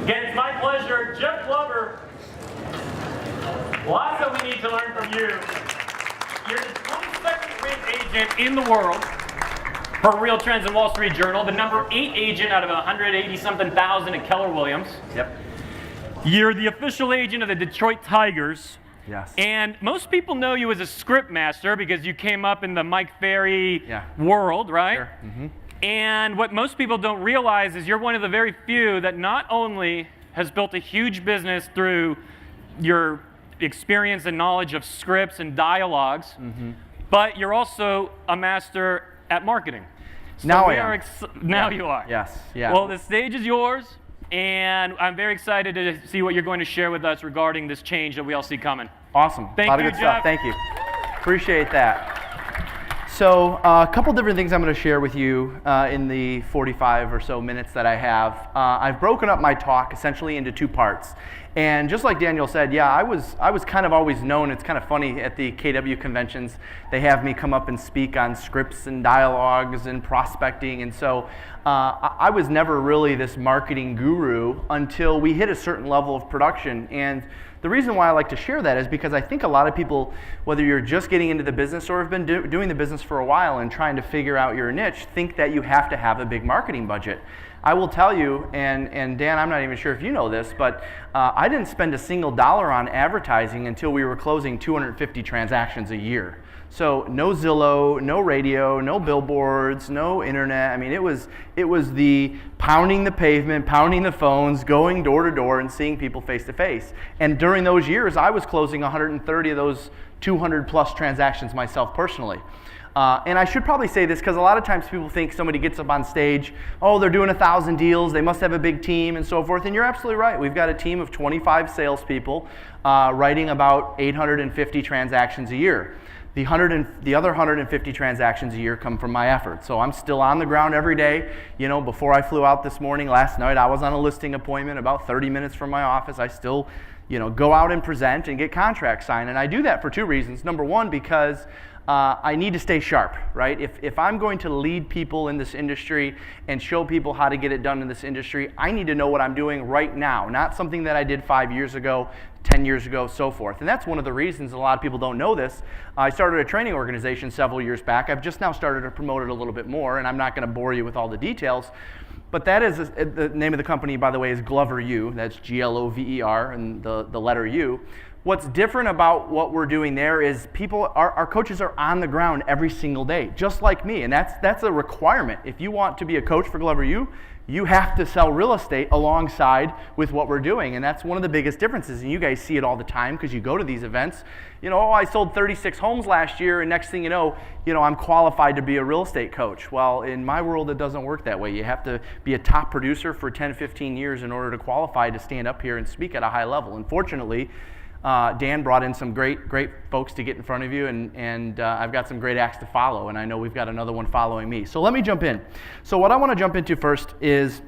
Again, it's my pleasure. Jeff Glover, lots that we need to learn from you. You're the 22nd ranked agent in the world for Real Trends and Wall Street Journal, the number 8 agent out of 180-something thousand at Keller Williams. Yep. You're the official agent of the Detroit Tigers. Yes. And most people know you as a script master because you came up in the Mike Ferry world, right? Sure. Mm-hmm. And what most people don't realize is you're one of the very few that not only has built a huge business through your experience and knowledge of scripts and dialogues, but you're also a master at marketing. So now I am. Now you are. Yes. Yeah. Well, the stage is yours, and I'm very excited to see what you're going to share with us regarding this change that we all see coming. Awesome. Thank a lot you, of good Jeff. stuff. Thank you. Appreciate that. So a couple different things I'm going to share with you in the 45 or so minutes that I have. I've broken up my talk essentially into 2 parts. And just like Daniel said, yeah, I was kind of always known. It's kind of funny at the KW conventions, they have me come up and speak on scripts and dialogues and prospecting. And so I was never really this marketing guru until we hit a certain level of production. And the reason why I like to share that is because I think a lot of people, whether you're just getting into the business or have been doing the business for a while and trying to figure out your niche, think that you have to have a big marketing budget. I will tell you, and Dan, I'm not even sure if you know this, but I didn't spend a single dollar on advertising until we were closing 250 transactions a year. So no Zillow, no radio, no billboards, no internet. I mean, it was the pounding the pavement, pounding the phones, going door to door and seeing people face to face. And during those years, I was closing 130 of those 200 plus transactions myself personally. And I should probably say this because a lot of times people think somebody gets up on stage, oh, they're doing 1,000 deals, they must have a big team and so forth. And you're absolutely right. We've got a team of 25 salespeople writing about 850 transactions a year. The other 150 transactions a year come from my efforts. So I'm still on the ground every day. You know, before I flew out this morning, last night, I was on a listing appointment about 30 minutes from my office. I still, go out and present and get contracts signed. And I do that for 2 reasons. Number one, because I need to stay sharp, right? If I'm going to lead people in this industry and show people how to get it done in this industry, I need to know what I'm doing right now, not something that I did 5 years ago, 10 years ago, so forth. And that's one of the reasons a lot of people don't know this. I started a training organization several years back. I've just now started to promote it a little bit more, and I'm not going to bore you with all the details. But that is, the name of the company, by the way, is Glover U. That's Glover, and the letter U. What's different about what we're doing there is our coaches are on the ground every single day, just like me, and that's a requirement. If you want to be a coach for Glover U, you have to sell real estate alongside with what we're doing, and that's one of the biggest differences, and you guys see it all the time because you go to these events. Oh, I sold 36 homes last year, and next thing you know, I'm qualified to be a real estate coach. Well, in my world, it doesn't work that way. You have to be a top producer for 10, 15 years in order to qualify to stand up here and speak at a high level. Unfortunately, Dan brought in some great folks to get in front of you, and I've got some great acts to follow, and I know we've got another one following me. So let me jump in. So what I want to jump into first is,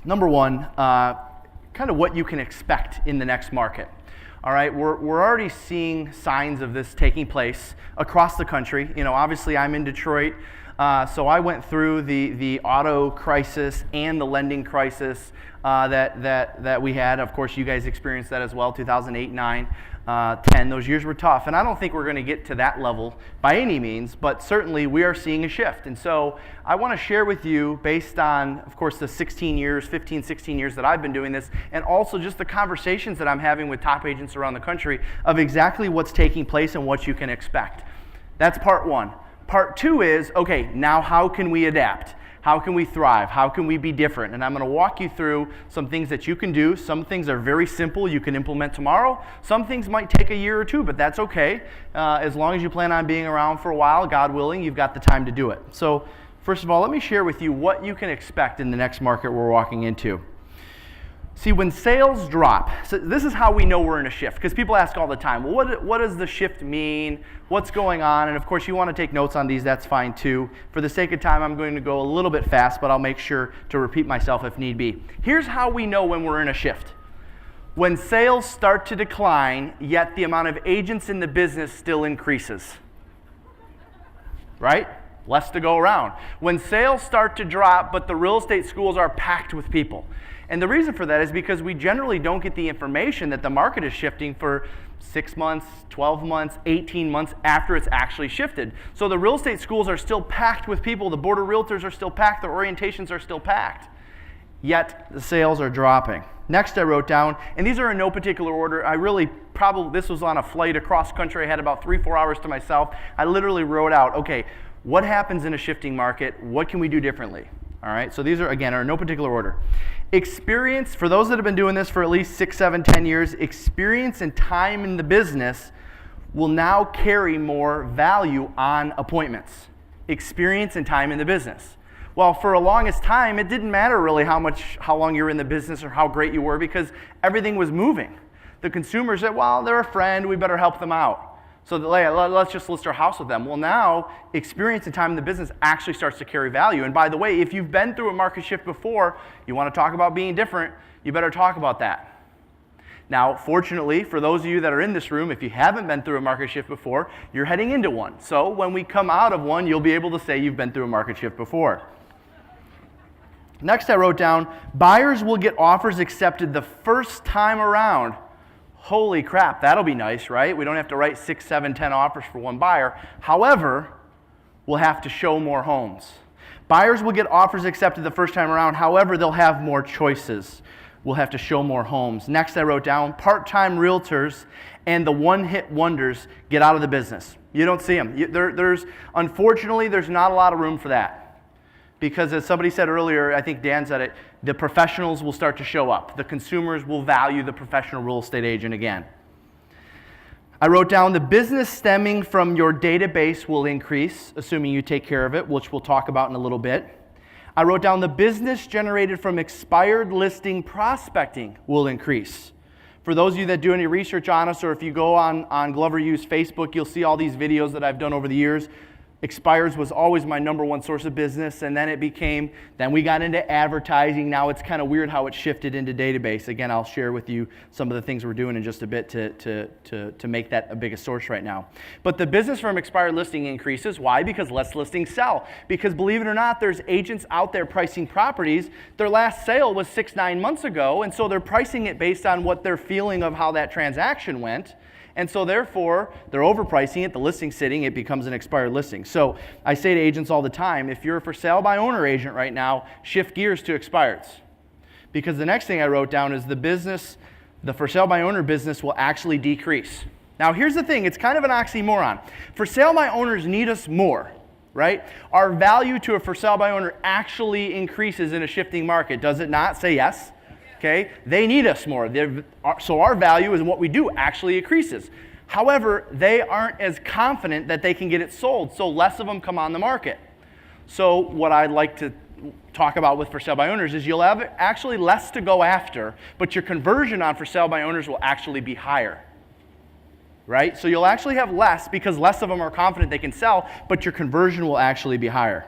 number one, kind of what you can expect in the next market. All right, we're already seeing signs of this taking place across the country. Obviously I'm in Detroit, so I went through the auto crisis and the lending crisis that we had. Of course, you guys experienced that as well, 2008, 9, 10. Those years were tough, and I don't think we're going to get to that level by any means, but certainly we are seeing a shift. And so I want to share with you, based on, of course, the 15, 16 years that I've been doing this, and also just the conversations that I'm having with top agents around the country of exactly what's taking place and what you can expect. That's part one. Part two is, okay, now how can we adapt? How can we thrive? How can we be different? And I'm going to walk you through some things that you can do. Some things are very simple. You can implement tomorrow. Some things might take a year or two, but that's okay. As long as you plan on being around for a while, God willing, you've got the time to do it. So first of all, let me share with you what you can expect in the next market we're walking into. See, when sales drop, so this is how we know we're in a shift, because people ask all the time, well, what does the shift mean? What's going on? And of course, you want to take notes on these, that's fine too. For the sake of time, I'm going to go a little bit fast, but I'll make sure to repeat myself if need be. Here's how we know when we're in a shift. When sales start to decline, yet the amount of agents in the business still increases. Right? Less to go around. When sales start to drop, but the real estate schools are packed with people. And the reason for that is because we generally don't get the information that the market is shifting for 6 months, 12 months, 18 months after it's actually shifted. So the real estate schools are still packed with people. The board of realtors are still packed. Their orientations are still packed. Yet the sales are dropping. Next I wrote down, and these are in no particular order. This was on a flight across country. I had about 3-4 hours to myself. I literally wrote out, okay, what happens in a shifting market? What can we do differently? All right, so these are, again, are in no particular order. Experience, for those that have been doing this for at least 6, 7, 10 years, experience and time in the business will now carry more value on appointments. Experience and time in the business. Well, for the longest time, it didn't matter really how long you were in the business or how great you were, because everything was moving. The consumer said, well, they're a friend, we better help them out. So let's just list our house with them. Well, now, experience and time in the business actually starts to carry value. And by the way, if you've been through a market shift before, you want to talk about being different, you better talk about that. Now, fortunately, for those of you that are in this room, if you haven't been through a market shift before, you're heading into one. So when we come out of one, you'll be able to say you've been through a market shift before. Next I wrote down, buyers will get offers accepted the first time around. Holy crap, that'll be nice, right? We don't have to write 6, 7, 10 offers for one buyer. However, we'll have to show more homes. Buyers will get offers accepted the first time around. However, they'll have more choices. We'll have to show more homes. Next I wrote down, part-time realtors and the one-hit wonders get out of the business. You don't see them. Unfortunately, there's not a lot of room for that. Because as somebody said earlier, I think Dan said it, the professionals will start to show up. The consumers will value the professional real estate agent again. I wrote down the business stemming from your database will increase, assuming you take care of it, which we'll talk about in a little bit. I wrote down the business generated from expired listing prospecting will increase. For those of you that do any research on us, or if you go on Glover U's Facebook, you'll see all these videos that I've done over the years. Expires was always my number one source of business, and then we got into advertising. Now it's kind of weird how it shifted into database. Again, I'll share with you some of the things we're doing in just a bit to make that a biggest source right now. But the business from expired listing increases. Why? Because less listings sell. Because believe it or not, there's agents out there pricing properties. Their last sale was 6, 9 months ago, and so they're pricing it based on what they're feeling of how that transaction went. And so therefore, they're overpricing it, the listing's sitting, it becomes an expired listing. So I say to agents all the time, if you're a for sale by owner agent right now, shift gears to expireds. Because the next thing I wrote down is the for sale by owner business will actually decrease. Now here's the thing, it's kind of an oxymoron. For sale by owners need us more, right? Our value to a for sale by owner actually increases in a shifting market, does it not? Say yes. Okay, they need us more. So our value in what we do actually increases. However, they aren't as confident that they can get it sold, so less of them come on the market. So what I'd like to talk about with for sale by owners is you'll have actually less to go after, but your conversion on for sale by owners will actually be higher. Right? So you'll actually have less because less of them are confident they can sell, but your conversion will actually be higher.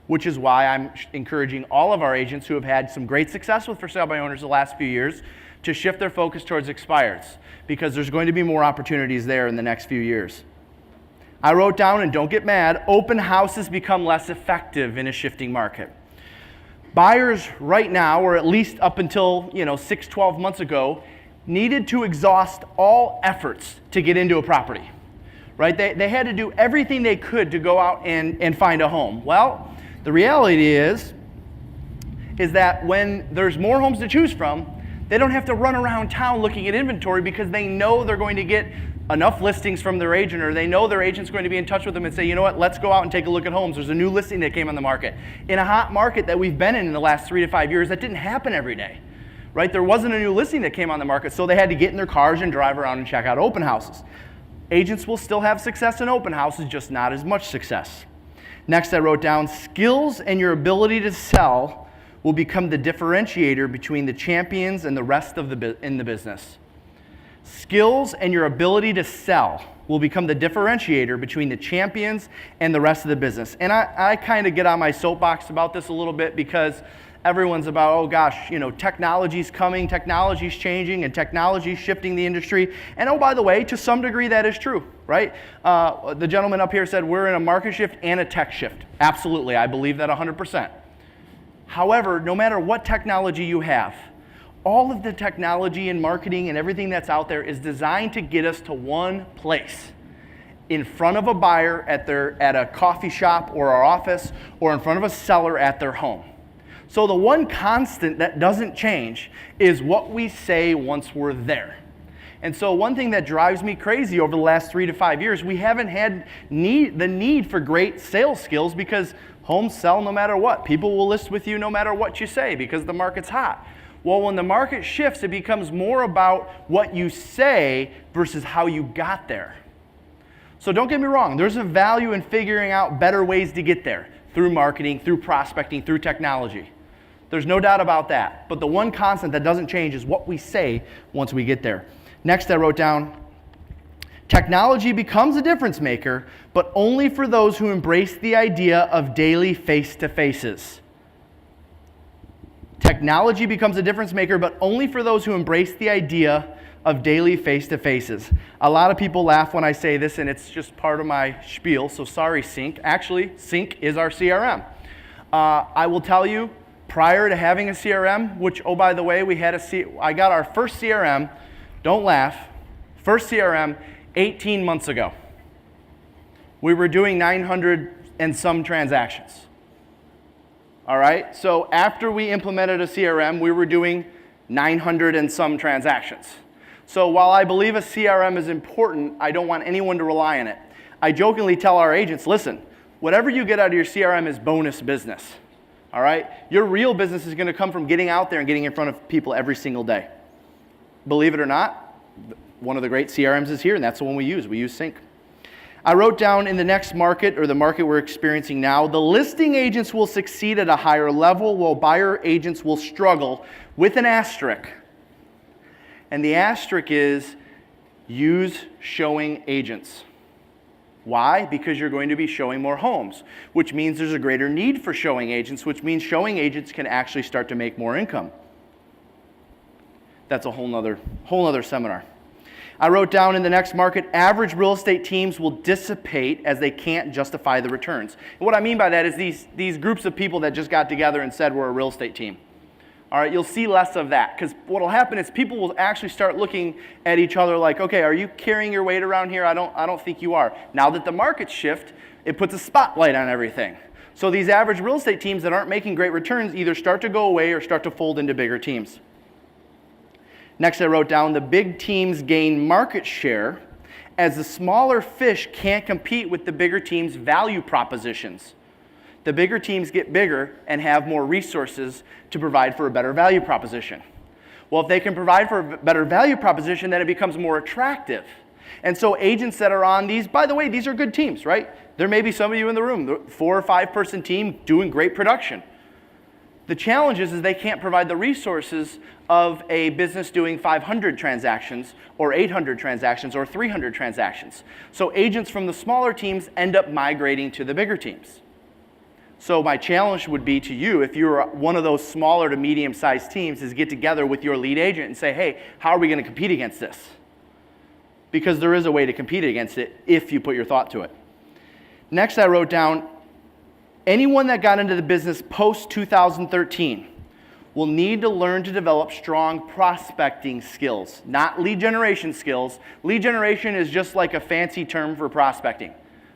Which is why I'm encouraging all of our agents who have had some great success with for sale by owners the last few years to shift their focus towards expireds, because there's going to be more opportunities there in the next few years. I wrote down, and don't get mad, open houses become less effective in a shifting market. Buyers right now, or at least up until 6, 12 months ago, needed to exhaust all efforts to get into a property. Right? They had to do everything they could to go out and find a home. Well, the reality is that when there's more homes to choose from, they don't have to run around town looking at inventory because they know they're going to get enough listings from their agent, or they know their agent's going to be in touch with them and say, you know what, let's go out and take a look at homes. There's a new listing that came on the market. In a hot market that we've been in the last 3 to 5 years, that didn't happen every day. Right? There wasn't a new listing that came on the market, so they had to get in their cars and drive around and check out open houses. Agents will still have success in open houses, just not as much success. Next, I wrote down, skills and your ability to sell will become the differentiator between the champions and the rest of in the business. Skills and your ability to sell will become the differentiator between the champions and the rest of the business. And I kind of get on my soapbox about this a little bit because everyone's about, oh gosh, technology's coming, technology's changing, and technology's shifting the industry. And oh, by the way, to some degree that is true, right? The gentleman up here said we're in a market shift and a tech shift. Absolutely, I believe that 100%. However, no matter what technology you have, all of the technology and marketing and everything that's out there is designed to get us to one place, in front of a buyer at a coffee shop or our office, or in front of a seller at their home. So the one constant that doesn't change is what we say once we're there. And so one thing that drives me crazy over the last 3 to 5 years, we haven't had the need for great sales skills because homes sell no matter what. People will list with you no matter what you say because the market's hot. Well, when the market shifts, it becomes more about what you say versus how you got there. So don't get me wrong, there's a value in figuring out better ways to get there through marketing, through prospecting, through technology. There's no doubt about that. But the one constant that doesn't change is what we say once we get there. Next, I wrote down, technology becomes a difference maker, but only for those who embrace the idea of daily face-to-faces. Technology becomes a difference maker, but only for those who embrace the idea of daily face-to-faces. A lot of people laugh when I say this, and it's just part of my spiel, so sorry, Sync. Actually, Sync is our CRM. I will tell you, prior to having a CRM, which, oh, by the way, I got our first CRM, don't laugh, first CRM 18 months ago. We were doing 900 and some transactions. All right, so after we implemented a CRM, we were doing 900 and some transactions. So while I believe a CRM is important, I don't want anyone to rely on it. I jokingly tell our agents, listen, whatever you get out of your CRM is bonus business. All right? Your real business is going to come from getting out there and getting in front of people every single day. Believe it or not, one of the great CRMs is here, and that's the one we use. We use Sync. I wrote down in the next market, or the market we're experiencing now, the listing agents will succeed at a higher level while buyer agents will struggle, with an asterisk. And the asterisk is use showing agents. Why? Because you're going to be showing more homes, which means there's a greater need for showing agents, which means showing agents can actually start to make more income. That's a whole nother seminar. I wrote down in the next market, average real estate teams will dissipate as they can't justify the returns. And what I mean by that is these groups of people that just got together and said we're a real estate team. All right, you'll see less of that, because what will happen is people will actually start looking at each other like, okay, are you carrying your weight around here? I don't think you are. Now that the markets shift, it puts a spotlight on everything. So these average real estate teams that aren't making great returns either start to go away or start to fold into bigger teams. Next, I wrote down the big teams gain market share as the smaller fish can't compete with the bigger teams' value propositions. The bigger teams get bigger and have more resources to provide for a better value proposition. Well, if they can provide for a better value proposition, then it becomes more attractive. And so agents that are on these, by the way, these are good teams, right? There may be some of you in the room, 4 or 5 person team doing great production. The challenge is they can't provide the resources of a business doing 500 transactions or 800 transactions or 300 transactions. So agents from the smaller teams end up migrating to the bigger teams. So my challenge would be to you, if you're one of those smaller to medium-sized teams, is get together with your lead agent and say, hey, how are we going to compete against this? Because there is a way to compete against it if you put your thought to it. Next, I wrote down, anyone that got into the business post-2013 will need to learn to develop strong prospecting skills, not lead generation skills. Lead generation is just like a fancy term for prospecting.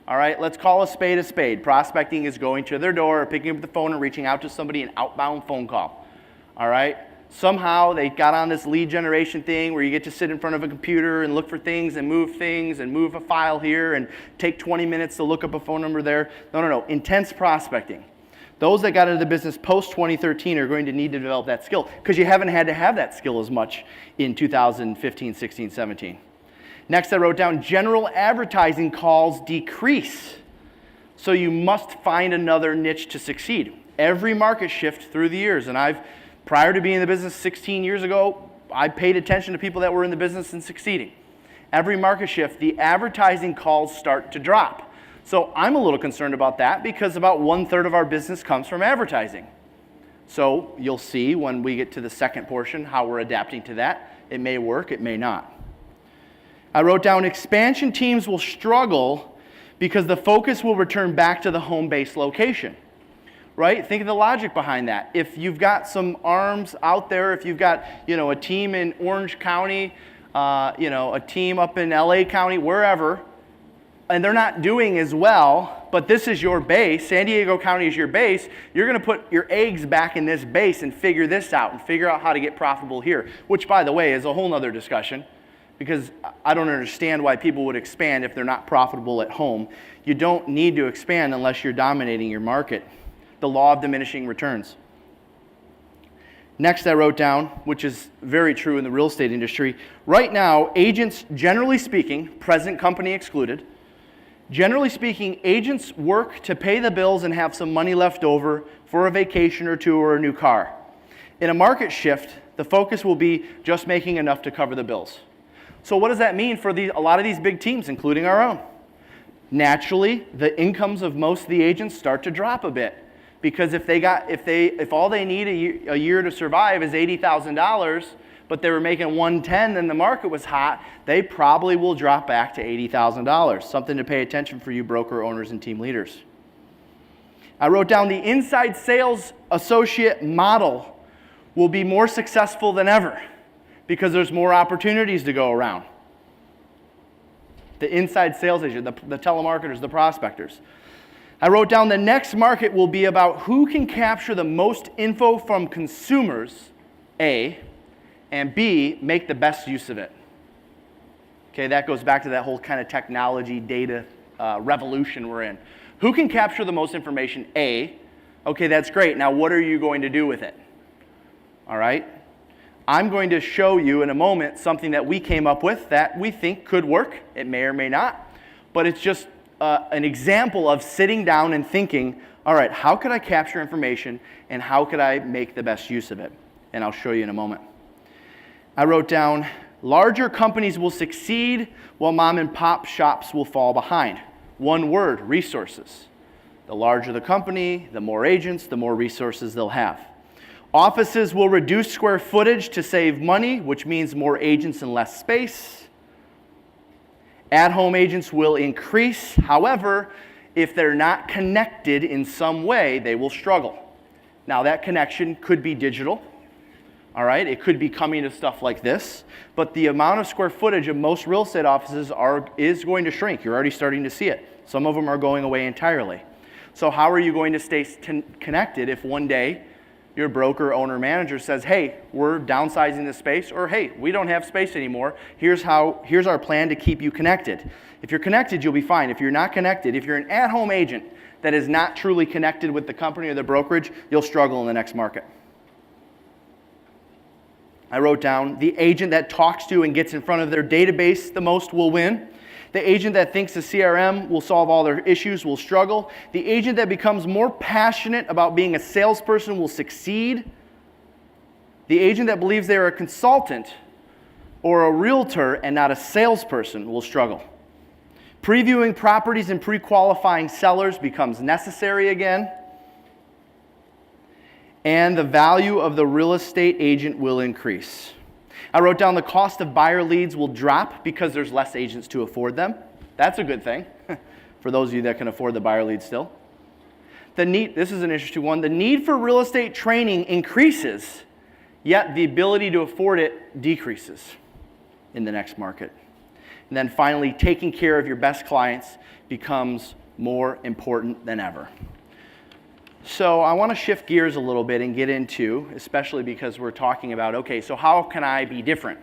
All right, let's call a spade a spade. Prospecting is going to their door, or picking up the phone and reaching out to somebody, an outbound phone call. All right, somehow they got on this lead generation thing where you get to sit in front of a computer and look for things and move a file here and take 20 minutes to look up a phone number there. No, intense prospecting. Those that got into the business post-2013 are going to need to develop that skill because you haven't had to have that skill as much in 2015, 16, 17. Next, I wrote down general advertising calls decrease. So you must find another niche to succeed. Every market shift through the years, and prior to being in the business 16 years ago, I paid attention to people that were in the business and succeeding. Every market shift, the advertising calls start to drop. So I'm a little concerned about that because about 1/3 of our business comes from advertising. So you'll see when we get to the second portion how we're adapting to that. It may work, it may not. I wrote down expansion teams will struggle because the focus will return back to the home-based location. right? Think of the logic behind that. If you've got some arms out there, if you've got, a team in Orange County, a team up in LA County, wherever, and they're not doing as well, but this is your base, San Diego County is your base, you're going to put your eggs back in this base and figure this out and figure out how to get profitable here, which, by the way, is a whole nother discussion, because I don't understand why people would expand if they're not profitable at home. You don't need to expand unless you're dominating your market. The law of diminishing returns. Next I wrote down, which is very true in the real estate industry, right now, agents, generally speaking, present company excluded, generally speaking, agents work to pay the bills and have some money left over for a vacation or two or a new car. In a market shift, the focus will be just making enough to cover the bills. So what does that mean for a lot of these big teams, including our own? Naturally, the incomes of most of the agents start to drop a bit. Because if all they need a year to survive is $80,000, but they were making $110,000 and the market was hot, they probably will drop back to $80,000. Something to pay attention for you broker owners and team leaders. I wrote down the inside sales associate model will be more successful than ever because there's more opportunities to go around. The inside sales agent, the telemarketers, the prospectors. I wrote down the next market will be about who can capture the most info from consumers, A, and B, make the best use of it. Okay, that goes back to that whole kind of technology data revolution we're in. Who can capture the most information, A? Okay, that's great. Now what are you going to do with it? All right? I'm going to show you in a moment something that we came up with that we think could work. It may or may not, but it's just an example of sitting down and thinking, all right, how could I capture information and how could I make the best use of it? And I'll show you in a moment. I wrote down, larger companies will succeed while mom and pop shops will fall behind. One word, resources. The larger the company, the more agents, the more resources they'll have. Offices will reduce square footage to save money, which means more agents and less space. At-home agents will increase. However, if they're not connected in some way, they will struggle. Now, that connection could be digital. All right, it could be coming to stuff like this. But the amount of square footage of most real estate offices is going to shrink. You're already starting to see it. Some of them are going away entirely. So how are you going to stay connected if one day your broker, owner, manager says, hey, we're downsizing the space, or hey, we don't have space anymore. Here's our plan to keep you connected. If you're connected, you'll be fine. If you're not connected, if you're an at-home agent that is not truly connected with the company or the brokerage, you'll struggle in the next market. I wrote down, the agent that talks to and gets in front of their database the most will win. The agent that thinks the CRM will solve all their issues will struggle. The agent that becomes more passionate about being a salesperson will succeed. The agent that believes they're a consultant or a realtor and not a salesperson will struggle. Previewing properties and pre-qualifying sellers becomes necessary again. And the value of the real estate agent will increase. I wrote down the cost of buyer leads will drop because there's less agents to afford them. That's a good thing for those of you that can afford the buyer leads still. This is an interesting one. The need for real estate training increases, yet the ability to afford it decreases in the next market. And then finally, taking care of your best clients becomes more important than ever. So I want to shift gears a little bit and get into, especially because we're talking about, okay, so how can I be different?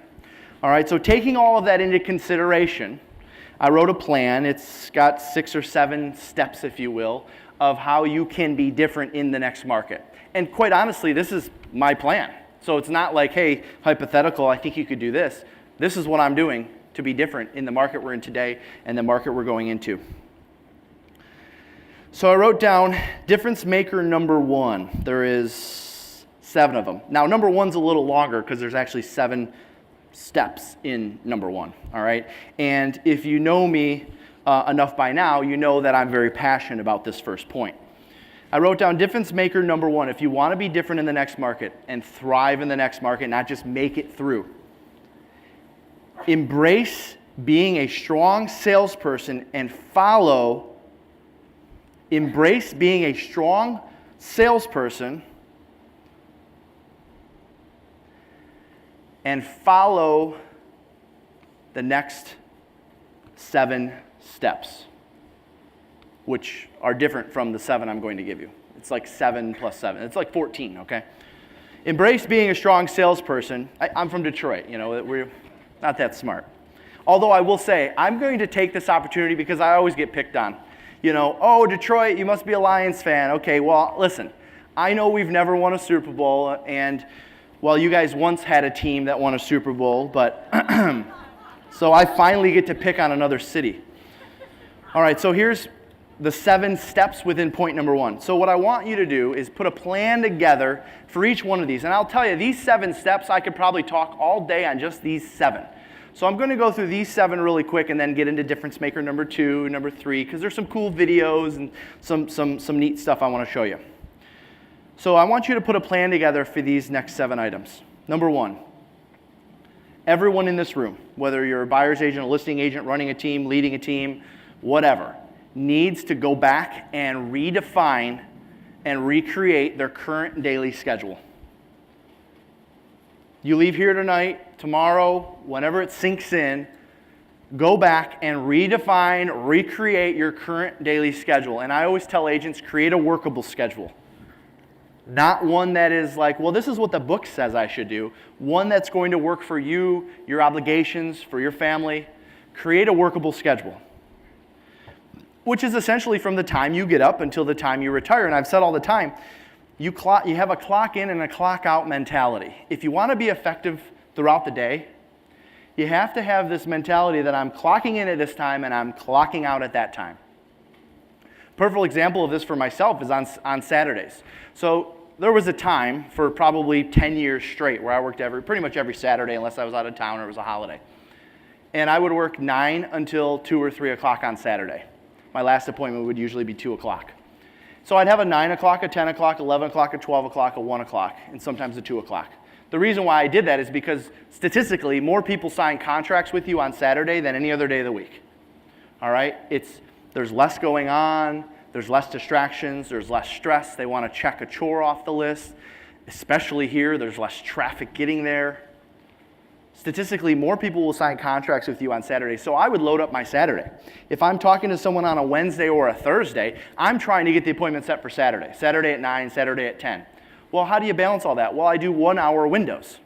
All right, so taking all of that into consideration, I wrote a plan. It's got 6 or 7 steps, if you will, of how you can be different in the next market. And quite honestly, this is my plan. So it's not like, hey, hypothetical, I think you could do this. This is what I'm doing to be different in the market we're in today and the market we're going into. So I wrote down difference maker number 1. There is 7 of them. Now number 1's a little longer because there's actually 7 steps in number 1, all right? And if you know me enough by now, you know that I'm very passionate about this first point. I wrote down difference maker number 1. If you want to be different in the next market and thrive in the next market, not just make it through, embrace being a strong salesperson and embrace being a strong salesperson and follow the next 7 steps, which are different from the 7 I'm going to give you. It's like 7 plus 7. It's like 14, okay? Embrace being a strong salesperson. I'm from Detroit, we're not that smart. Although I will say, I'm going to take this opportunity because I always get picked on. Oh, Detroit, you must be a Lions fan. Okay, well, listen, I know we've never won a Super Bowl, and, well, you guys once had a team that won a Super Bowl, but so I finally get to pick on another city. All right, so here's the 7 steps within point number 1. So what I want you to do is put a plan together for each one of these. And I'll tell you, these 7 steps, I could probably talk all day on just these 7. So I'm going to go through these 7 really quick and then get into difference maker number 2, number 3, because there's some cool videos and some neat stuff I want to show you. So I want you to put a plan together for these next 7 items. Number 1, everyone in this room, whether you're a buyer's agent, a listing agent, running a team, leading a team, whatever, needs to go back and redefine and recreate their current daily schedule. You leave here tonight, tomorrow, whenever it sinks in, go back and redefine, recreate your current daily schedule. And I always tell agents, create a workable schedule. Not one that is like, well, this is what the book says I should do. One that's going to work for you, your obligations, for your family. Create a workable schedule, which is essentially from the time you get up until the time you retire. And I've said all the time, you have a clock in and a clock out mentality. If you want to be effective throughout the day, you have to have this mentality that I'm clocking in at this time and I'm clocking out at that time. Perfect example of this for myself is on Saturdays. So there was a time for probably 10 years straight where I worked pretty much every Saturday unless I was out of town or it was a holiday. And I would work 9 until 2 or 3 o'clock on Saturday. My last appointment would usually be 2 o'clock. So I'd have a 9 o'clock, a 10 o'clock, 11 o'clock, a 12 o'clock, a 1 o'clock, and sometimes a 2 o'clock. The reason why I did that is because statistically, more people sign contracts with you on Saturday than any other day of the week. All right? There's less going on, there's less distractions, there's less stress. They want to check a chore off the list. Especially here, there's less traffic getting there. Statistically, more people will sign contracts with you on Saturday, so I would load up my Saturday. If I'm talking to someone on a Wednesday or a Thursday, I'm trying to get the appointment set for Saturday. Saturday at 9, Saturday at 10. Well, how do you balance all that? Well, I do 1-hour windows.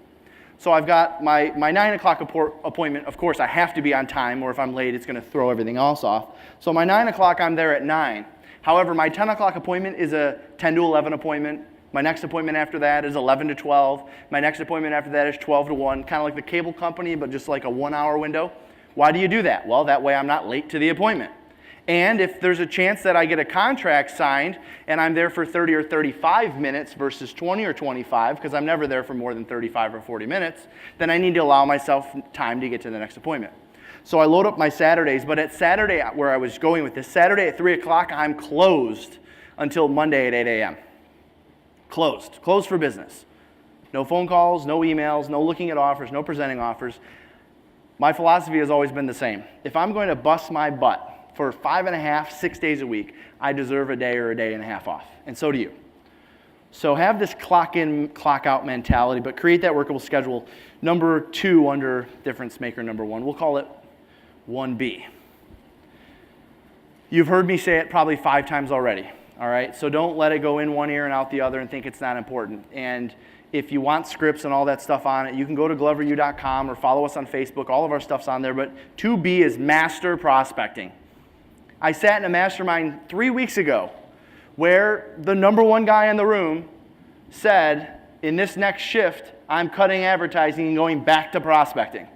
So I've got my 9 o'clock appointment. Of course, I have to be on time, or if I'm late, it's going to throw everything else off. So my 9 o'clock, I'm there at 9. However, my 10 o'clock appointment is a 10 to 11 appointment. My next appointment after that is 11 to 12. My next appointment after that is 12 to 1, kind of like the cable company, but just like a 1-hour window. Why do you do that? Well, that way I'm not late to the appointment. And if there's a chance that I get a contract signed and I'm there for 30 or 35 minutes versus 20 or 25, because I'm never there for more than 35 or 40 minutes, then I need to allow myself time to get to the next appointment. So I load up my Saturdays, but at Saturday, where I was going with this, Saturday at 3 o'clock, I'm closed until Monday at 8 a.m. Closed for business. No phone calls, no emails, no looking at offers, no presenting offers. My philosophy has always been the same. If I'm going to bust my butt for 5.5, 6 days a week, I deserve a day or a day and a half off, and so do you. So have this clock in, clock out mentality, but create that workable schedule. Number 2 under difference maker number 1, we'll call it 1B. You've heard me say it probably 5 times already. All right, so don't let it go in one ear and out the other and think it's not important. And if you want scripts and all that stuff on it, you can go to gloveru.com or follow us on Facebook. All of our stuff's on there. But 2B is master prospecting. I sat in a mastermind 3 weeks ago where the number 1 guy in the room said, in this next shift, I'm cutting advertising and going back to prospecting.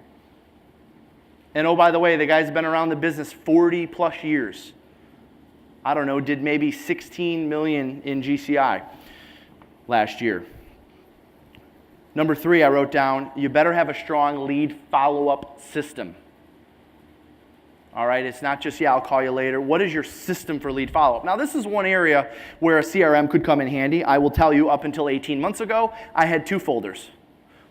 And oh, by the way, the guy's been around the business 40 plus years. I don't know, did maybe 16 million in GCI last year. Number 3, I wrote down, you better have a strong lead follow-up system. All right, it's not just, yeah, I'll call you later. What is your system for lead follow-up? Now, this is one area where a CRM could come in handy. I will tell you, up until 18 months ago, I had 2 folders.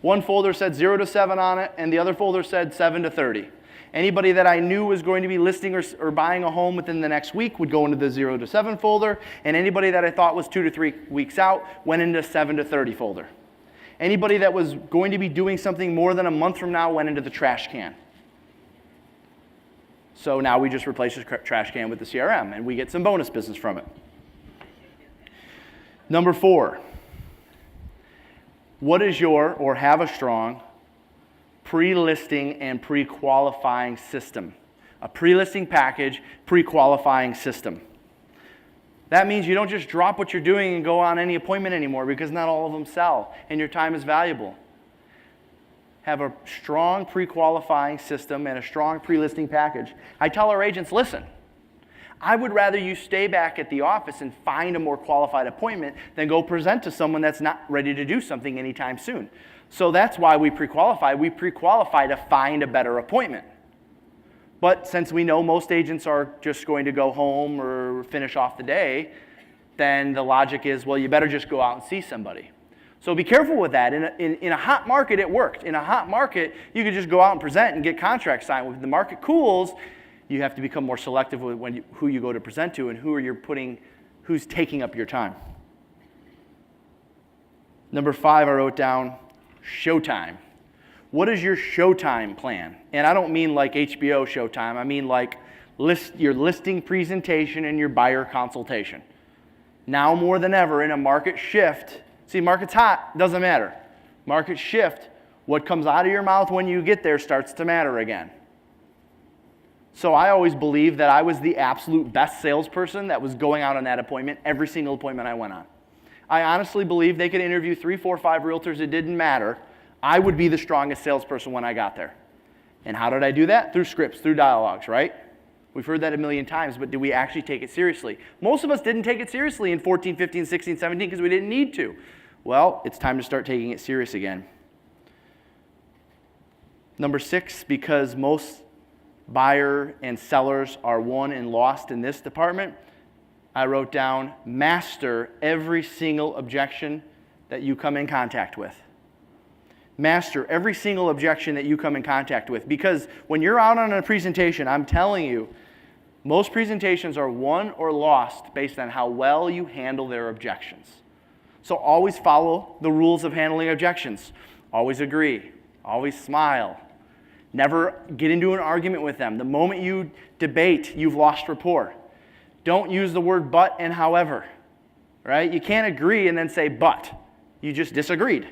One folder said 0 to 7 on it, and the other folder said 7 to 30. Anybody that I knew was going to be listing or buying a home within the next week would go into the 0 to 7 folder, and anybody that I thought was 2 to 3 weeks out went into 7 to 30 folder. Anybody that was going to be doing something more than a month from now went into the trash can. So now we just replace the trash can with the CRM, and we get some bonus business from it. Number 4, what is your, or have a strong, pre-listing and pre-qualifying system? A pre-listing package, pre-qualifying system. That means you don't just drop what you're doing and go on any appointment anymore, because not all of them sell, and your time is valuable. Have a strong pre-qualifying system and a strong pre-listing package. I tell our agents, listen, I would rather you stay back at the office and find a more qualified appointment than go present to someone that's not ready to do something anytime soon. So that's why we pre-qualify. We pre-qualify to find a better appointment. But since we know most agents are just going to go home or finish off the day, then the logic is, well, you better just go out and see somebody. So be careful with that. In a hot market, it worked. In a hot market, you could just go out and present and get contracts signed. When the market cools, you have to become more selective with who you go to present to and who's taking up your time. Number 5, I wrote down showtime. What is your showtime plan? And I don't mean like HBO showtime. I mean like your listing presentation and your buyer consultation. Now more than ever in a market shift, see, market's hot, doesn't matter. Market shift, what comes out of your mouth when you get there starts to matter again. So I always believed that I was the absolute best salesperson that was going out on that appointment, every single appointment I went on. I honestly believe they could interview 3, 4, 5 realtors, it didn't matter. I would be the strongest salesperson when I got there. And how did I do that? Through scripts, through dialogues, right? We've heard that a million times, but did we actually take it seriously? Most of us didn't take it seriously in 14, 15, 16, 17 because we didn't need to. Well, it's time to start taking it serious again. Number 6, because most buyer and sellers are won and lost in this department, I wrote down master every single objection that you come in contact with. Master every single objection that you come in contact with, because when you're out on a presentation, I'm telling you, most presentations are won or lost based on how well you handle their objections. So always follow the rules of handling objections. Always agree. Always smile. Never get into an argument with them. The moment you debate, you've lost rapport. Don't use the word but and however, right? You can't agree and then say but. You just disagreed.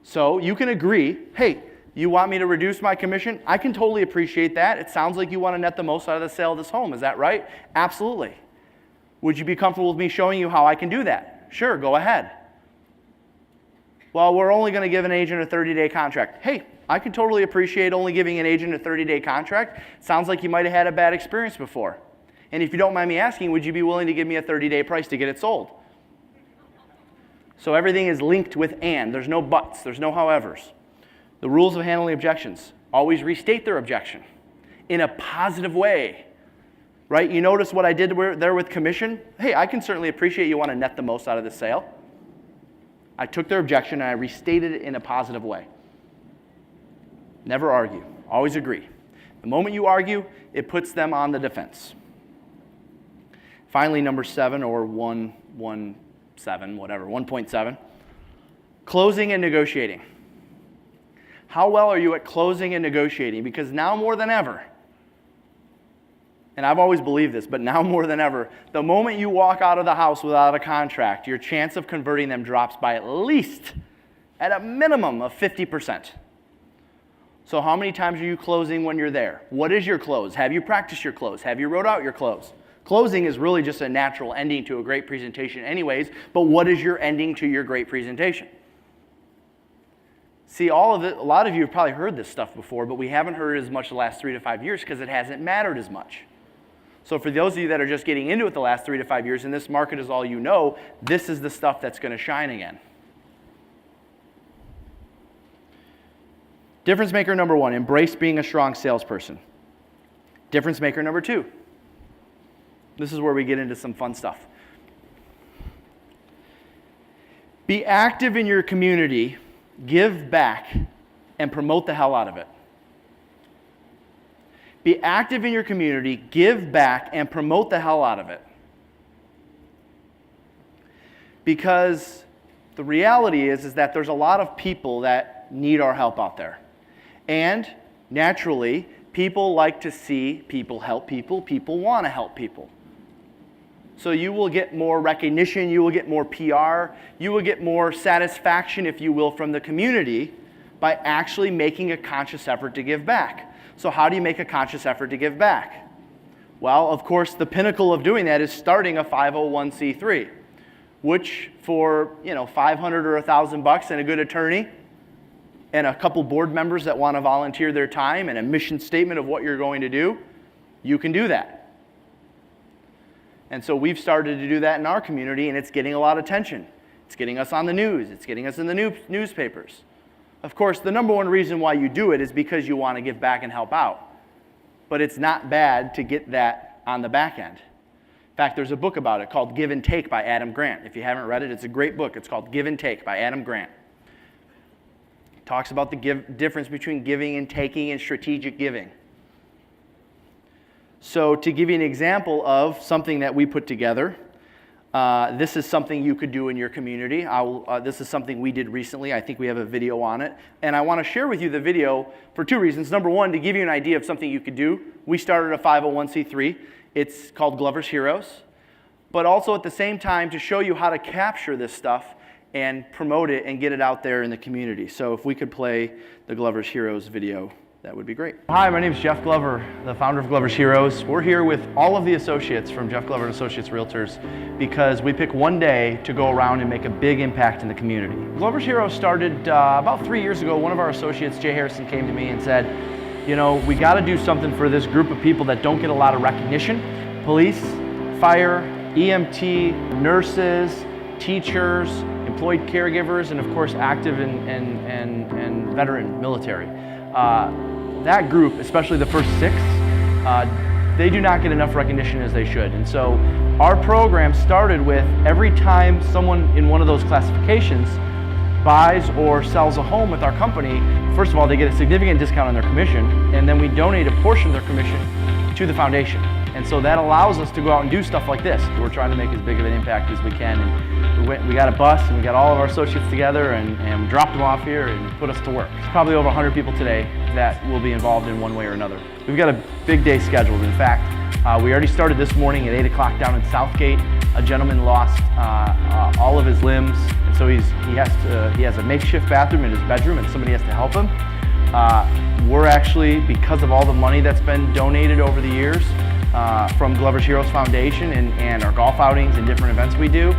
So you can agree, hey, you want me to reduce my commission? I can totally appreciate that. It sounds like you want to net the most out of the sale of this home. Is that right? Absolutely. Would you be comfortable with me showing you how I can do that? Sure, go ahead. Well, we're only going to give an agent a 30-day contract. Hey, I can totally appreciate only giving an agent a 30-day contract. Sounds like you might have had a bad experience before. And if you don't mind me asking, would you be willing to give me a 30-day price to get it sold? So everything is linked with and. There's no buts. There's no howevers. The rules of handling objections. Always restate their objection in a positive way. Right? You notice what I did there with commission? Hey, I can certainly appreciate you want to net the most out of this sale. I took their objection and I restated it in a positive way. Never argue. Always agree. The moment you argue, it puts them on the defense. Finally, number 7 or 1.7, whatever, 1.7, closing and negotiating. How well are you at closing and negotiating? Because now more than ever, and I've always believed this, but now more than ever, the moment you walk out of the house without a contract, your chance of converting them drops by at least, at a minimum of 50%. So how many times are you closing when you're there? What is your close? Have you practiced your close? Have you wrote out your close? Closing is really just a natural ending to a great presentation anyways, but what is your ending to your great presentation? See, all of it, a lot of you have probably heard this stuff before, but we haven't heard it as much the last 3 to 5 years because it hasn't mattered as much. So for those of you that are just getting into it the last 3 to 5 years and this market is all you know, this is the stuff that's going to shine again. Difference maker number 1, embrace being a strong salesperson. Difference maker number 2. This is where we get into some fun stuff. Be active in your community, give back, and promote the hell out of it. Be active in your community, give back, and promote the hell out of it. Because the reality is that there's a lot of people that need our help out there. And naturally, people like to see people help people. People want to help people. So you will get more recognition, you will get more PR, you will get more satisfaction, if you will, from the community by actually making a conscious effort to give back. So how do you make a conscious effort to give back? Well, of course, the pinnacle of doing that is starting a 501c3, which for, $500 or $1,000 and a good attorney and a couple board members that want to volunteer their time and a mission statement of what you're going to do, you can do that. And so we've started to do that in our community, and it's getting a lot of attention. It's getting us on the news. It's getting us in the newspapers. Of course, the number one reason why you do it is because you want to give back and help out. But it's not bad to get that on the back end. In fact, there's a book about it called Give and Take by Adam Grant. If you haven't read it, it's a great book. It's called Give and Take by Adam Grant. It talks about the difference between giving and taking and strategic giving. So to give you an example of something that we put together, this is something you could do in your community. This is something we did recently. I think we have a video on it. And I want to share with you the video for two reasons. Number one, to give you an idea of something you could do. We started a 501c3. It's called Glover's Heroes. But also at the same time to show you how to capture this stuff and promote it and get it out there in the community. So if we could play the Glover's Heroes video, that would be great. Hi, my name is Jeff Glover, the founder of Glover's Heroes. We're here with all of the associates from Jeff Glover and Associates Realtors because we pick one day to go around and make a big impact in the community. Glover's Heroes started about 3 years ago. One of our associates, Jay Harrison, came to me and said, we got to do something for this group of people that don't get a lot of recognition. Police, fire, EMT, nurses, teachers, employed caregivers, and of course active and veteran military. That group, especially the first 6, they do not get enough recognition as they should. And so our program started with every time someone in one of those classifications buys or sells a home with our company, first of all, they get a significant discount on their commission, and then we donate a portion of their commission to the foundation. And so that allows us to go out and do stuff like this. We're trying to make as big of an impact as we can. And we got a bus and we got all of our associates together and dropped them off here and put us to work. There's probably over 100 people today that will be involved in one way or another. We've got a big day scheduled. In fact, we already started this morning at 8 o'clock down in Southgate. A gentleman lost all of his limbs, and so he has a makeshift bathroom in his bedroom, and somebody has to help him. We're actually, because of all the money that's been donated over the years from Glover's Heroes Foundation and our golf outings and different events we do,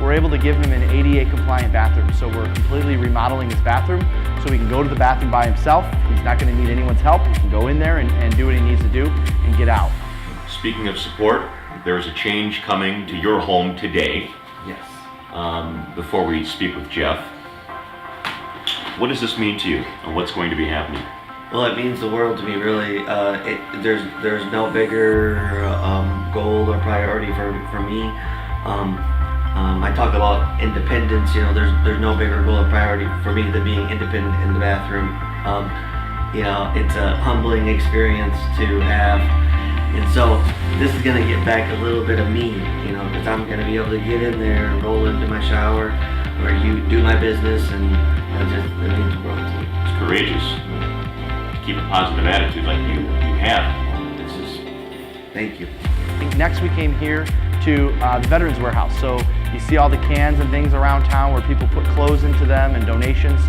we're able to give him an ADA compliant bathroom. So we're completely remodeling his bathroom so he can go to the bathroom by himself. He's not going to need anyone's help. He can go in there and do what he needs to do and get out. Speaking of support, there's a change coming to your home today. Yes. Before we speak with Jeff, what does this mean to you and what's going to be happening? Well, it means the world to me, really. There's no bigger goal or priority for me. I talk about independence. There's no bigger goal or priority for me than being independent in the bathroom. It's a humbling experience to have, and so this is gonna get back a little bit of me, because I'm gonna be able to get in there and roll into my shower or do my business, and it means the world to me. It's courageous. Keep a positive attitude like you have. Thank you. Next, we came here to the Veterans Warehouse. So you see all the cans and things around town where people put clothes into them and donations.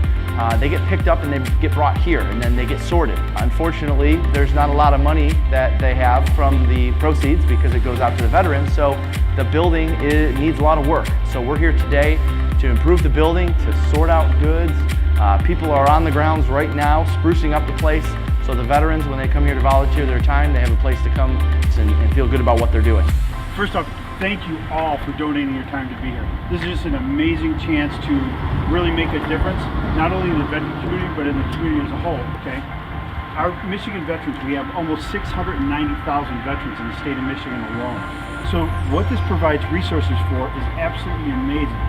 They get picked up and they get brought here, and then they get sorted. Unfortunately, there's not a lot of money that they have from the proceeds because it goes out to the veterans. So the building needs a lot of work. So we're here today to improve the building, to sort out goods. People are on the grounds right now sprucing up the place, so the veterans, when they come here to volunteer their time, they have a place to come and feel good about what they're doing. First off, thank you all for donating your time to be here. This is just an amazing chance to really make a difference, not only in the veteran community, but in the community as a whole, okay? Our Michigan veterans, we have almost 690,000 veterans in the state of Michigan alone. So what this provides resources for is absolutely amazing.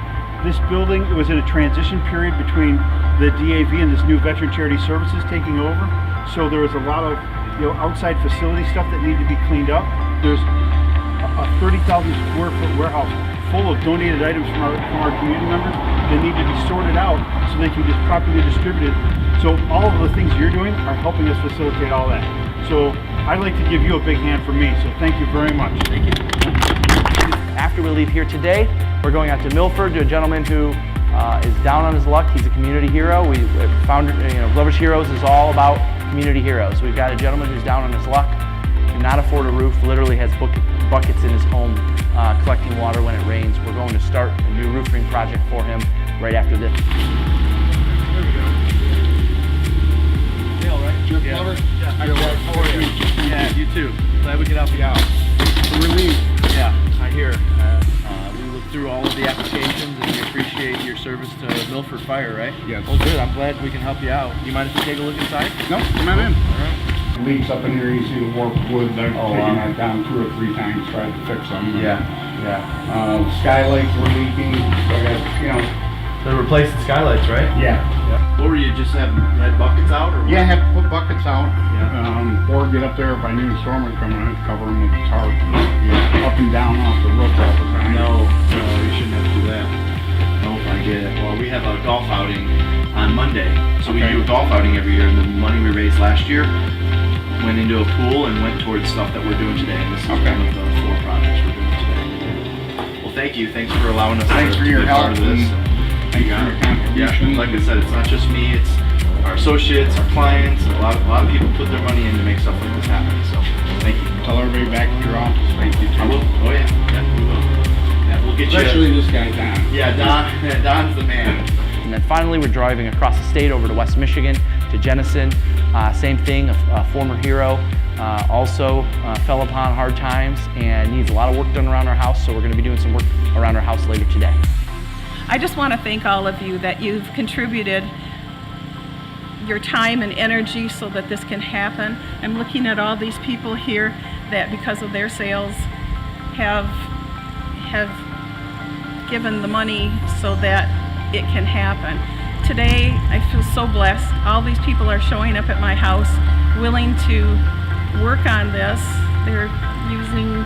This building was in a transition period between the DAV and this new Veteran Charity Services taking over. So there was a lot of outside facility stuff that need to be cleaned up. There's a 30,000 square foot warehouse full of donated items from our community members that need to be sorted out so they can get properly distributed. So all of the things you're doing are helping us facilitate all that. So I'd like to give you a big hand from me. So thank you very much. Thank you. After we leave here today, we're going out to Milford to a gentleman who is down on his luck. He's a community hero. We found, Glover's Heroes is all about community heroes. We've got a gentleman who's down on his luck, cannot afford a roof, literally has buckets in his home collecting water when it rains. We're going to start a new roofing project for him right after this. There we go. Dale, right? Jeff Glover? Yeah. Hi, Jeff. How are you? Yeah, you too. Glad we could help you out. Relieved. Yeah, I hear. We looked through all of the applications and we appreciate your service to Milford Fire, right? Yes. Well, good. I'm glad we can help you out. You mind if we take a look inside? No, come on in. All right. Leaks up in here, you see the warped wood, I've Oh, taken wow. that down 2 or 3 times, tried to fix them. Yeah. Skylights were leaking, so I got, They're replacing skylights, right? yeah. What were you just had buckets out or? Yeah, I had to put buckets out, Yeah. or get up there if I knew a storm was coming, I'd cover them with tarp. Yeah. Up and down off the roof all the time. No, you shouldn't have to do that. Nope, I get it. Well, we have a golf outing on Monday. So we Okay. do a golf outing every year, and the money we raised last year went into a pool and went towards stuff that we're doing today. And this is Okay. one of the 4 projects we're doing today. Well, thank you. Thanks for allowing us Thanks to for your be a part help of this. and thanks for your contribution. Yeah, like I said, it's not just me, it's our associates, our clients, a lot of people put their money in to make stuff like this happen. So, thank you. Tell everybody back at your office, thank you too. I will. Oh yeah, we will. Yeah, we'll get Especially you. this guy, Don. Yeah, Don's the man. And then finally, we're driving across the state over to West Michigan, to Jenison. Same thing, a former hero, also fell upon hard times and needs a lot of work done around our house, so we're going to be doing some work around our house later today. I just want to thank all of you that you've contributed your time and energy so that this can happen. I'm looking at all these people here that because of their sales have given the money so that it can happen. Today, I feel so blessed. All these people are showing up at my house willing to work on this. They're using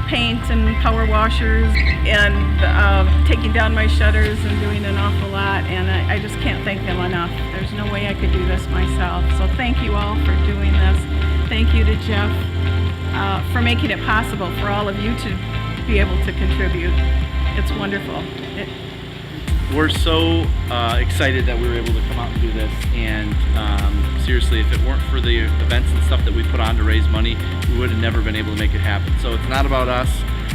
paint and power washers and taking down my shutters and doing an awful lot, and I just can't thank them enough. There's no way I could do this myself. So thank you all for doing this. Thank you to Jeff for making it possible for all of you to be able to contribute. It's wonderful. We're so excited that we were able to come out and do this, and seriously, if it weren't for the events and stuff that we put on to raise money, we would have never been able to make it happen. So it's not about us,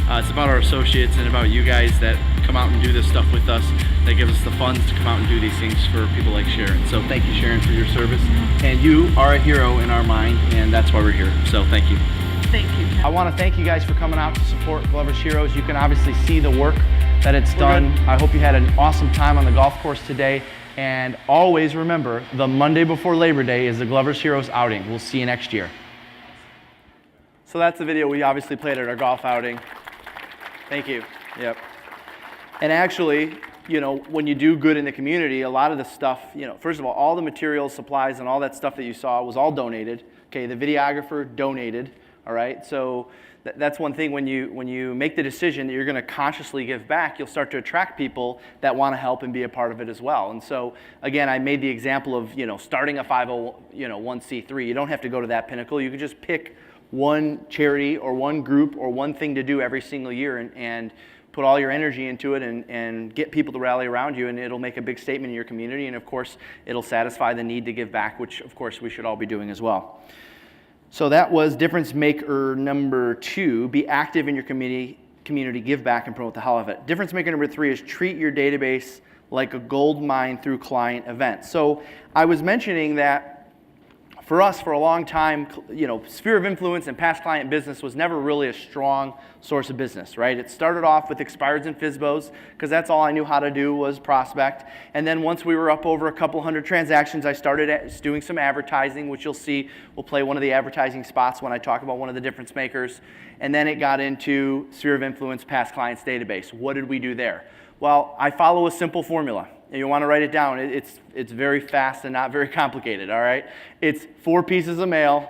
it's about our associates and about you guys that come out and do this stuff with us, that give us the funds to come out and do these things for people like Sharon. So thank you, Sharon, for your service, and you are a hero in our mind, and that's why we're here. So thank you. Thank you, Jeff. I want to thank you guys for coming out to support Glover's Heroes. You can obviously see the work that it's done. I hope you had an awesome time on the golf course today. And always remember, the Monday before Labor Day is the Glover's Heroes outing. We'll see you next year. So that's the video we obviously played at our golf outing. Thank you. Yep. And actually, when you do good in the community, a lot of the stuff, first of all the materials, supplies, and all that stuff that you saw was all donated. Okay, the videographer donated. All right, so that's one thing. When you make the decision that you're going to consciously give back, you'll start to attract people that want to help and be a part of it as well. And so again, I made the example of starting a 501c3. You don't have to go to that pinnacle. You can just pick one charity or one group or one thing to do every single year and put all your energy into it and get people to rally around you, and it'll make a big statement in your community. And of course, it'll satisfy the need to give back, which of course we should all be doing as well. So that was difference maker number 2, be active in your community, give back, and promote the hell of it. Difference maker number 3 is treat your database like a gold mine through client events. So I was mentioning that for us, for a long time, sphere of influence and past client business was never really a strong source of business, right? It started off with expireds and FSBOs, because that's all I knew how to do was prospect. And then once we were up over a couple hundred transactions, I started doing some advertising, which you'll see, we'll play one of the advertising spots when I talk about one of the difference makers. And then it got into sphere of influence, past clients database. What did we do there? Well, I follow a simple formula. And you want to write it down. It's very fast and not very complicated, all right? It's 4 pieces of mail,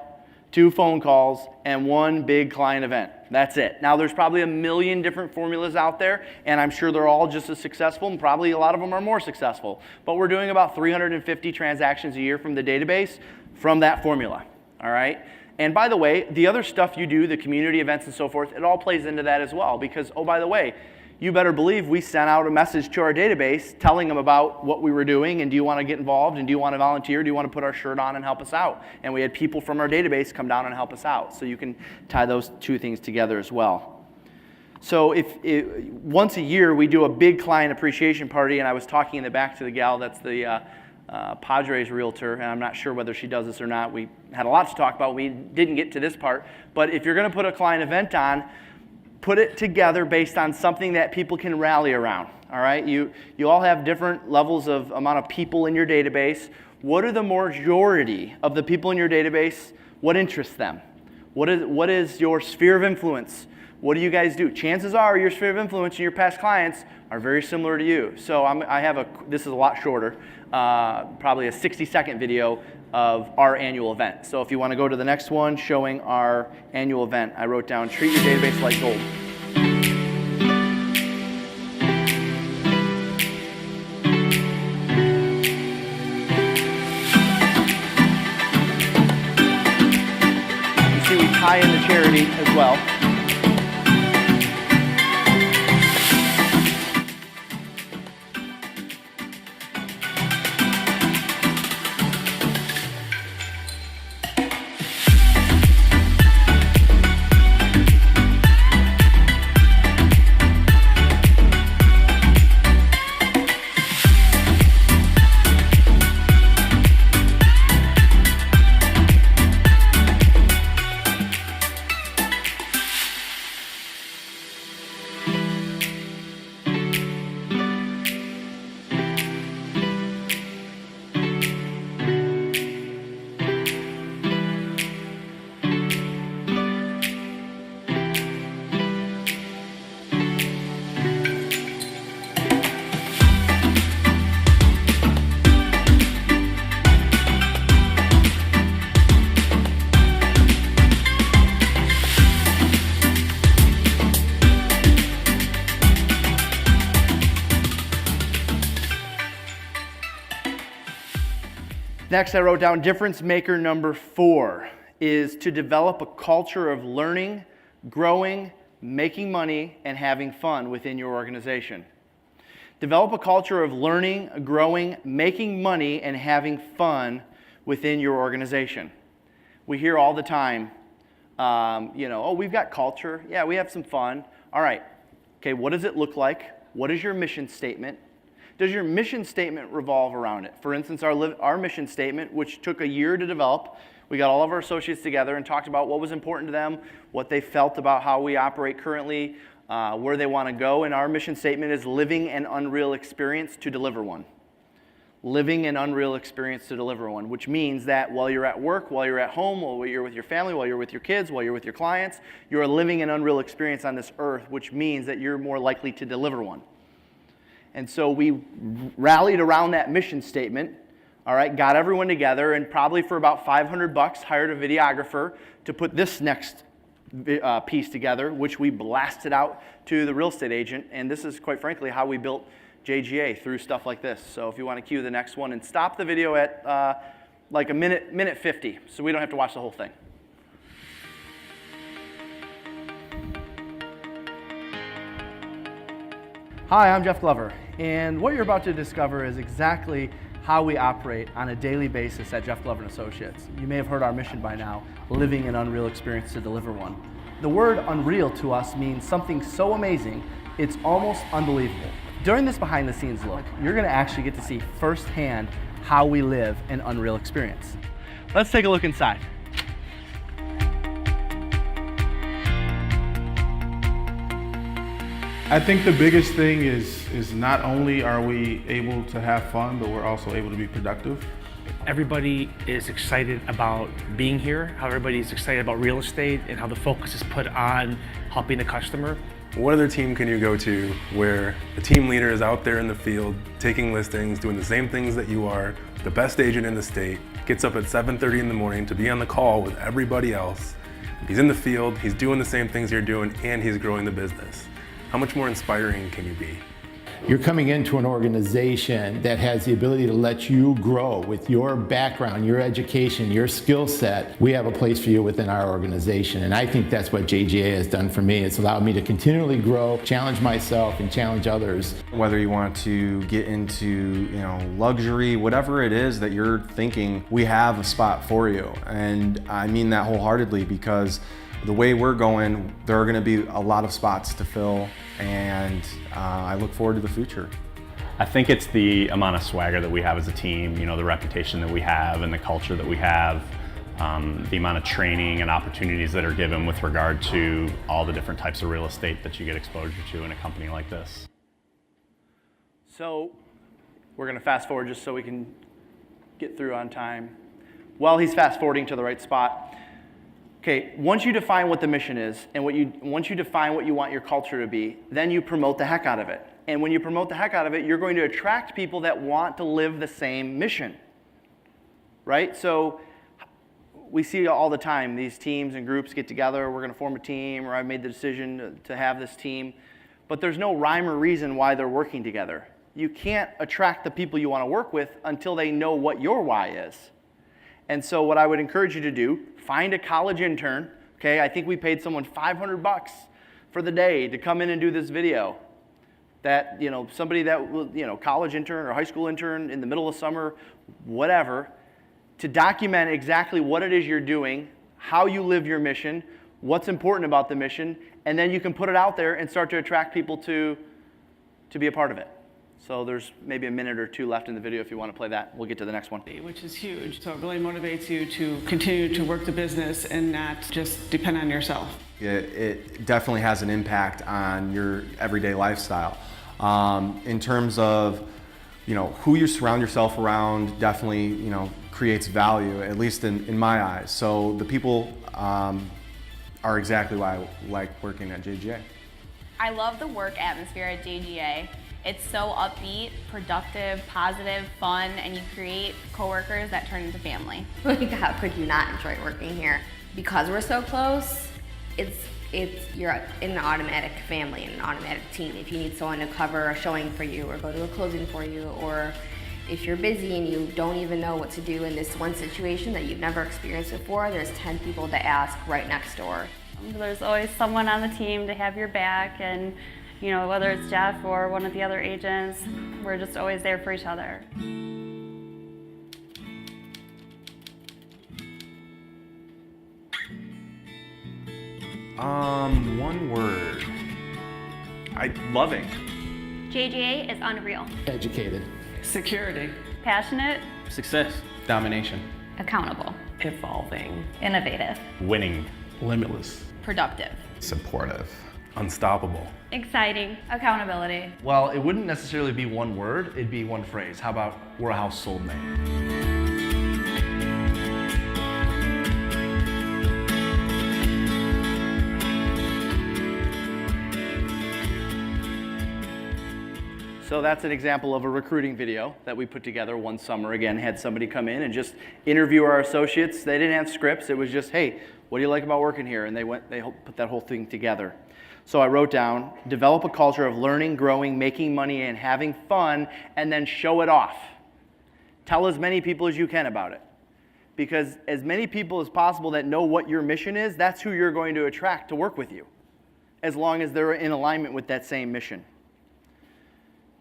2 phone calls, and 1 big client event. That's it. Now there's probably a million different formulas out there, and I'm sure they're all just as successful, and probably a lot of them are more successful. But we're doing about 350 transactions a year from the database from that formula, all right? And by the way, the other stuff you do, the community events and so forth, it all plays into that as well, because, oh, by the way, you better believe we sent out a message to our database telling them about what we were doing, and do you want to get involved, and do you want to volunteer, do you want to put our shirt on and help us out? And we had people from our database come down and help us out. So you can tie those 2 things together as well. So once a year we do a big client appreciation party, and I was talking in the back to the gal that's the Padres Realtor, and I'm not sure whether she does this or not. We had a lot to talk about. We didn't get to this part. But if you're going to put a client event on, put it together based on something that people can rally around, all right? You all have different levels of amount of people in your database. What are the majority of the people in your database? What interests them? What is your sphere of influence? What do you guys do? Chances are your sphere of influence and your past clients are very similar to you. So this is a lot shorter, probably a 60-second video of our annual event. So if you want to go to the next one showing our annual event, I wrote down, treat your database like gold. You see we tie in the charity as well. Next, I wrote down difference maker number 4 is to develop a culture of learning, growing, making money, and having fun within your organization. Develop a culture of learning, growing, making money, and having fun within your organization. We hear all the time, oh, we've got culture. Yeah, we have some fun. All right. Okay, what does it look like? What is your mission statement? Does your mission statement revolve around it? For instance, our mission statement, which took a year to develop, we got all of our associates together and talked about what was important to them, what they felt about how we operate currently, where they want to go, and our mission statement is living an unreal experience to deliver one. Living an unreal experience to deliver one, which means that while you're at work, while you're at home, while you're with your family, while you're with your kids, while you're with your clients, you're living an unreal experience on this earth, which means that you're more likely to deliver one. And so we rallied around that mission statement, all right, got everyone together, and probably for about $500 hired a videographer to put this next piece together, which we blasted out to the real estate agent. And this is, quite frankly, how we built JGA, through stuff like this. So if you want to cue the next one, and stop the video at like a minute 50, so we don't have to watch the whole thing. Hi, I'm Jeff Glover, and what you're about to discover is exactly how we operate on a daily basis at Jeff Glover & Associates. You may have heard our mission by now, living an unreal experience to deliver one. The word unreal to us means something so amazing, it's almost unbelievable. During this behind the scenes look, you're going to actually get to see firsthand how we live an unreal experience. Let's take a look inside. I think the biggest thing is not only are we able to have fun, but we're also able to be productive. Everybody is excited about being here, how everybody is excited about real estate, and how the focus is put on helping the customer. What other team can you go to where the team leader is out there in the field, taking listings, doing the same things that you are, the best agent in the state, gets up at 7:30 in the morning to be on the call with everybody else. He's in the field, he's doing the same things you're doing, and he's growing the business. How much more inspiring can you be? You're coming into an organization that has the ability to let you grow with your background, your education, your skill set. We have a place for you within our organization, and I think that's what JGA has done for me. It's allowed me to continually grow, challenge myself, and challenge others. Whether you want to get into, luxury, whatever it is that you're thinking, we have a spot for you. And I mean that wholeheartedly, because the way we're going, there are going to be a lot of spots to fill, and I look forward to the future. I think it's the amount of swagger that we have as a team, the reputation that we have and the culture that we have, the amount of training and opportunities that are given with regard to all the different types of real estate that you get exposure to in a company like this. So we're going to fast forward just so we can get through on time. While he's fast forwarding to the right spot, okay, once you define what the mission is and once you define what you want your culture to be, then you promote the heck out of it. And when you promote the heck out of it, you're going to attract people that want to live the same mission, right? So we see all the time, these teams and groups get together, we're going to form a team, or I've made the decision to have this team, but there's no rhyme or reason why they're working together. You can't attract the people you want to work with until they know what your why is. And so what I would encourage you to do, find a college intern, okay? I think we paid someone $500 for the day to come in and do this video. That, somebody that will, college intern or high school intern in the middle of summer, whatever, to document exactly what it is you're doing, how you live your mission, what's important about the mission, and then you can put it out there and start to attract people to be a part of it. So there's maybe a minute or two left in the video if you want to play that. We'll get to the next one. Which is huge. So it really motivates you to continue to work the business and not just depend on yourself. It definitely has an impact on your everyday lifestyle. In terms of, who you surround yourself around definitely, creates value, at least in my eyes. So the people are exactly why I like working at JGA. I love the work atmosphere at JGA. It's so upbeat, productive, positive, fun, and you create coworkers that turn into family. How could you not enjoy working here? Because we're so close, you're in an automatic family, in an automatic team. If you need someone to cover a showing for you or go to a closing for you, or if you're busy and you don't even know what to do in this one situation that you've never experienced before, there's 10 people to ask right next door. There's always someone on the team to have your back, and whether it's Jeff or one of the other agents, we're just always there for each other. One word. Loving. JGA is unreal. Educated. Security. Passionate. Success. Domination. Accountable. Evolving. Innovative. Winning. Limitless. Productive. Supportive. Unstoppable. Exciting. Accountability. Well, it wouldn't necessarily be one word, it'd be one phrase. How about, we're a household name? So that's an example of a recruiting video that we put together one summer. Again, had somebody come in and just interview our associates. They didn't have scripts. It was just, hey, what do you like about working here? And they put that whole thing together. So I wrote down, develop a culture of learning, growing, making money, and having fun, and then show it off. Tell as many people as you can about it. Because as many people as possible that know what your mission is, that's who you're going to attract to work with you, as long as they're in alignment with that same mission.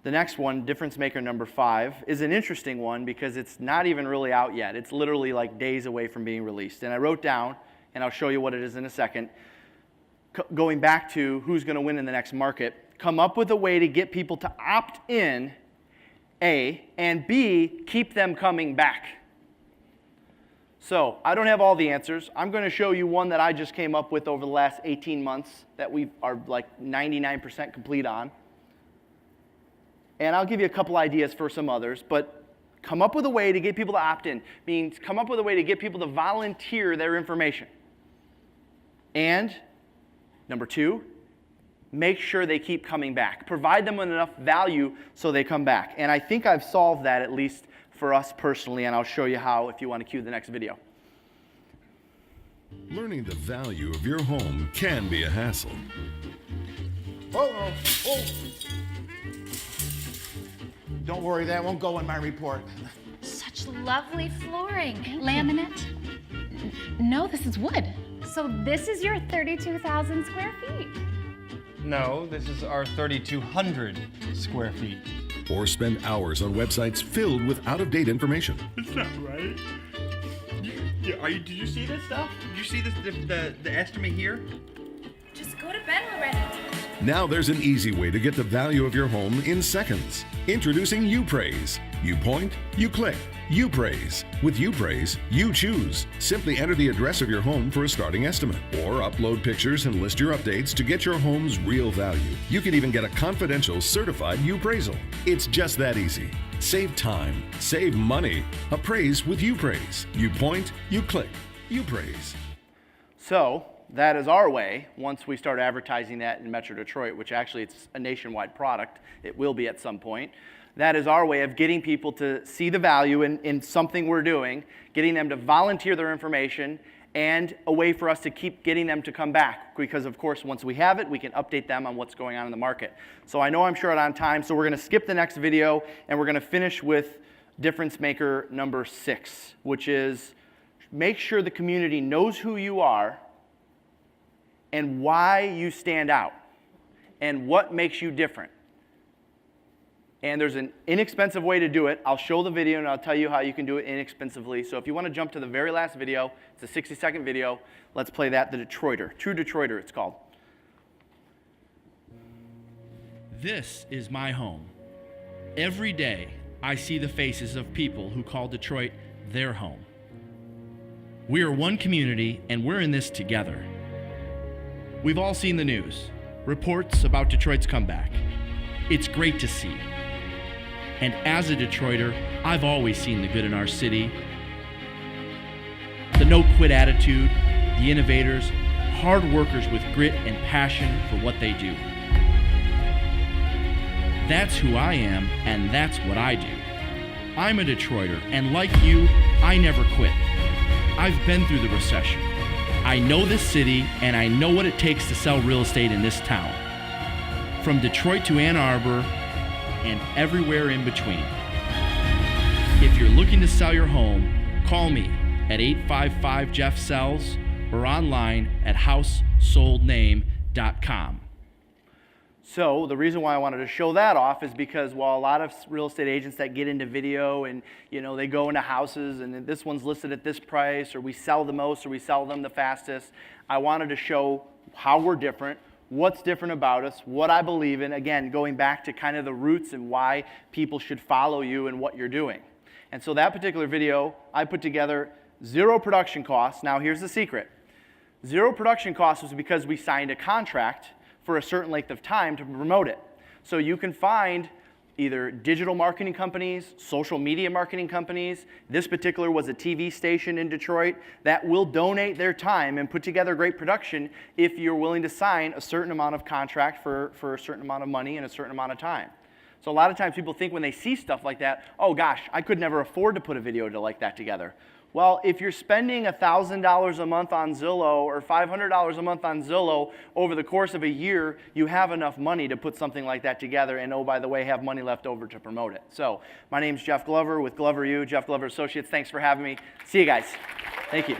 The next one, difference maker number 5, is an interesting one because it's not even really out yet. It's literally like days away from being released. And I wrote down, and I'll show you what it is in a second, going back to who's going to win in the next market, come up with a way to get people to opt in, A, and B, keep them coming back. So I don't have all the answers. I'm going to show you one that I just came up with over the last 18 months that we are like 99% complete on. And I'll give you a couple ideas for some others, but come up with a way to get people to opt in. Means come up with a way to get people to volunteer their information. And number 2, make sure they keep coming back. Provide them with enough value so they come back. And I think I've solved that at least for us personally, and I'll show you how if you want to cue the next video. Learning the value of your home can be a hassle. Don't worry, that won't go in my report. Such lovely flooring. Laminate? No, this is wood. So this is your 32,000 square feet. No, this is our 3,200 square feet. Or spend hours on websites filled with out-of-date information. It's not right. Did you see this stuff? Did you see the estimate here? Just go to bed already. Now there's an easy way to get the value of your home in seconds. Introducing YouPraise. You point, you click, YouPraise. With YouPraise, you choose. Simply enter the address of your home for a starting estimate, or upload pictures and list your updates to get your home's real value. You can even get a confidential certified YouPraisal. It's just that easy. Save time, save money. Appraise with YouPraise. You point, you click, YouPraise. So that is our way, once we start advertising that in Metro Detroit, which actually it's a nationwide product, it will be at some point. That is our way of getting people to see the value in something we're doing, getting them to volunteer their information, and a way for us to keep getting them to come back. Because of course, once we have it, we can update them on what's going on in the market. So I know I'm short on time, so we're gonna skip the next video, and we're gonna finish with difference maker number 6, which is make sure the community knows who you are and why you stand out and what makes you different. And there's an inexpensive way to do it. I'll show the video and I'll tell you how you can do it inexpensively. So if you want to jump to the very last video, it's a 60-second video. Let's play that, the Detroiter. True Detroiter, it's called. This is my home. Every day, I see the faces of people who call Detroit their home. We are one community and we're in this together. We've all seen the news, reports about Detroit's comeback. It's great to see. And as a Detroiter, I've always seen the good in our city. The no-quit attitude, the innovators, hard workers with grit and passion for what they do. That's who I am, and that's what I do. I'm a Detroiter, and like you, I never quit. I've been through the recession. I know this city, and I know what it takes to sell real estate in this town. From Detroit to Ann Arbor, and everywhere in between. If you're looking to sell your home, call me at 855-JEFF-SELLS or online at housesoldname.com. So the reason why I wanted to show that off is because while a lot of real estate agents that get into video and they go into houses and this one's listed at this price, or we sell the most or we sell them the fastest, I wanted to show how we're different, what's different about us, what I believe in, again, going back to kind of the roots and why people should follow you and what you're doing. And so that particular video, I put together 0 production costs. Now here's the secret. 0 production costs was because we signed a contract for a certain length of time to promote it. So you can find either digital marketing companies, social media marketing companies. This particular was a TV station in Detroit that will donate their time and put together great production if you're willing to sign a certain amount of contract for a certain amount of money and a certain amount of time. So a lot of times people think when they see stuff like that, oh gosh, I could never afford to put a video like that together. Well, if you're spending $1,000 a month on Zillow or $500 a month on Zillow over the course of a year, you have enough money to put something like that together and, oh, by the way, have money left over to promote it. So my name's Jeff Glover with Glover U, Jeff Glover Associates. Thanks for having me. See you guys. Thank you.